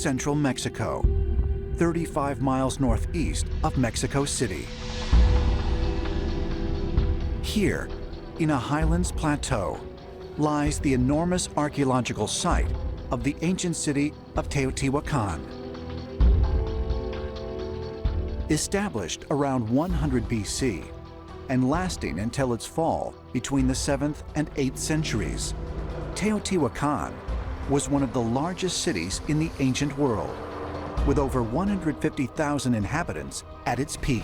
central Mexico, 35 miles northeast of Mexico City. Here, in a highlands plateau, lies the enormous archaeological site of the ancient city of Teotihuacan. Established around 100 BC and lasting until its fall between the 7th and 8th centuries, Teotihuacan was one of the largest cities in the ancient world, with over 150,000 inhabitants at its peak.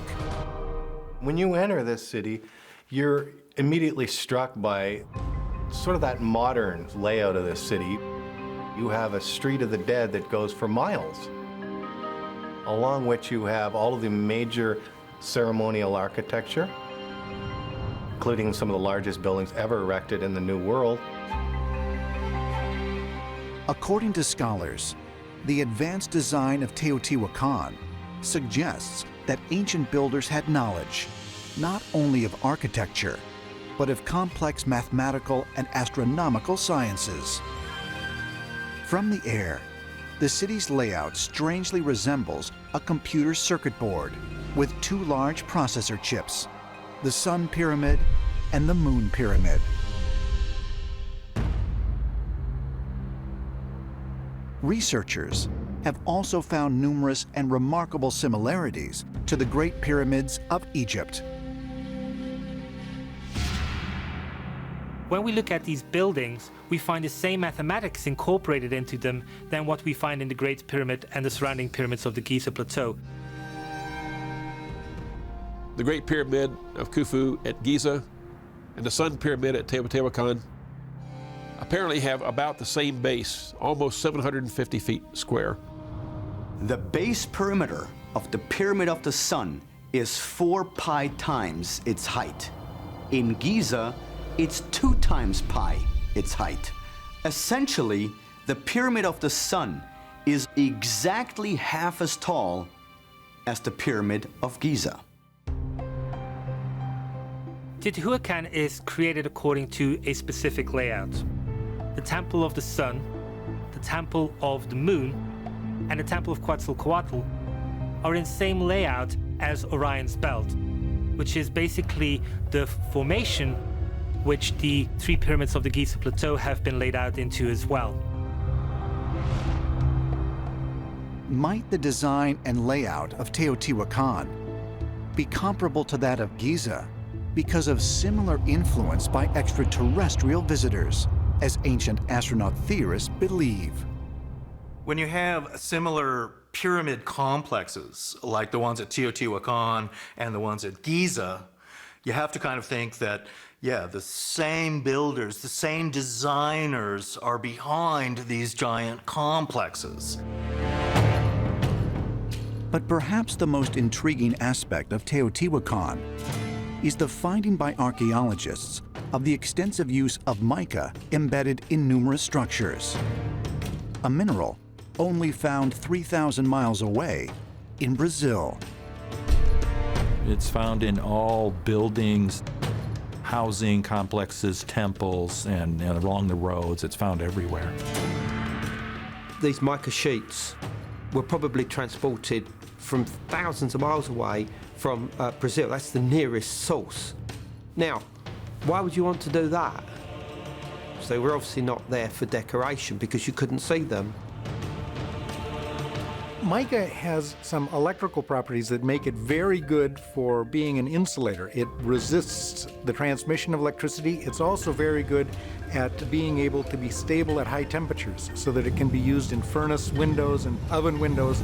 When you enter this city, you're immediately struck by sort of that modern layout of this city. You have a street of the dead that goes for miles, along which you have all of the major ceremonial architecture, including some of the largest buildings ever erected in the New World. According to scholars, the advanced design of Teotihuacan suggests that ancient builders had knowledge not only of architecture, but of complex mathematical and astronomical sciences. From the air, the city's layout strangely resembles a computer circuit board with two large processor chips, the Sun Pyramid and the Moon Pyramid. Researchers have also found numerous and remarkable similarities to the Great Pyramids of Egypt. When we look at these buildings, we find the same mathematics incorporated into them than what we find in the Great Pyramid and the surrounding pyramids of the Giza Plateau. The Great Pyramid of Khufu at Giza and the Sun Pyramid at Teotihuacan apparently have about the same base, almost 750 feet square. The base perimeter of the Pyramid of the Sun is 4 pi times its height. In Giza, it's 2 times pi its height. Essentially, the Pyramid of the Sun is exactly half as tall as the Pyramid of Giza. Teotihuacan is created according to a specific layout. The Temple of the Sun, the Temple of the Moon, and the Temple of Quetzalcoatl are in the same layout as Orion's Belt, which is basically the formation which the 3 pyramids of the Giza Plateau have been laid out into as well. Might the design and layout of Teotihuacan be comparable to that of Giza because of similar influence by extraterrestrial visitors, as ancient astronaut theorists believe? When you have similar pyramid complexes, like the ones at Teotihuacan and the ones at Giza, you have to kind of think that, yeah, the same builders, the same designers are behind these giant complexes. But perhaps the most intriguing aspect of Teotihuacan is the finding by archaeologists of the extensive use of mica embedded in numerous structures, a mineral only found 3,000 miles away in Brazil. It's found in all buildings, housing complexes, temples, and along the roads. It's found everywhere. These mica sheets were probably transported from thousands of miles away from Brazil. That's the nearest source. Now, why would you want to do that? So they were obviously not there for decoration because you couldn't see them. Mica has some electrical properties that make it very good for being an insulator. It resists the transmission of electricity. It's also very good at being able to be stable at high temperatures so that it can be used in furnace windows and oven windows.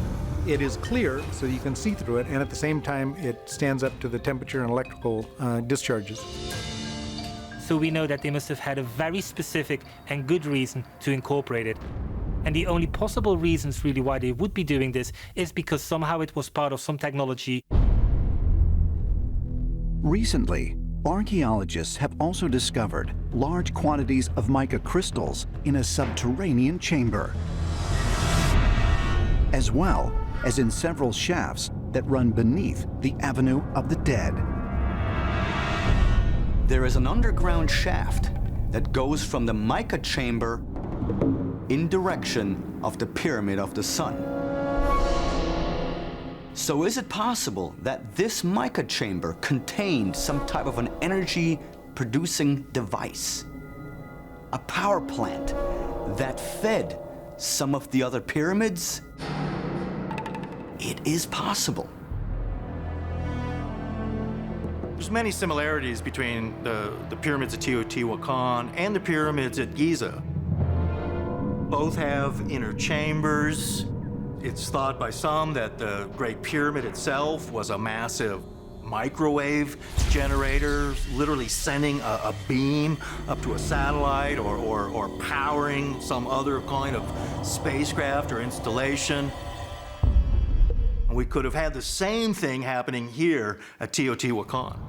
It is clear, so you can see through it, and at the same time, it stands up to the temperature and electrical discharges. So we know that they must have had a very specific and good reason to incorporate it. And the only possible reasons really why they would be doing this is because somehow it was part of some technology. Recently, archaeologists have also discovered large quantities of mica crystals in a subterranean chamber, as well as in several shafts that run beneath the Avenue of the Dead. There is an underground shaft that goes from the mica chamber in direction of the Pyramid of the Sun. So is it possible that this mica chamber contained some type of an energy-producing device? A power plant that fed some of the other pyramids? It is possible. There's many similarities between the pyramids at Teotihuacan and the pyramids at Giza. Both have inner chambers. It's thought by some that the Great Pyramid itself was a massive microwave generator, literally sending a beam up to a satellite or powering some other kind of spacecraft or installation. And we could have had the same thing happening here at Teotihuacan.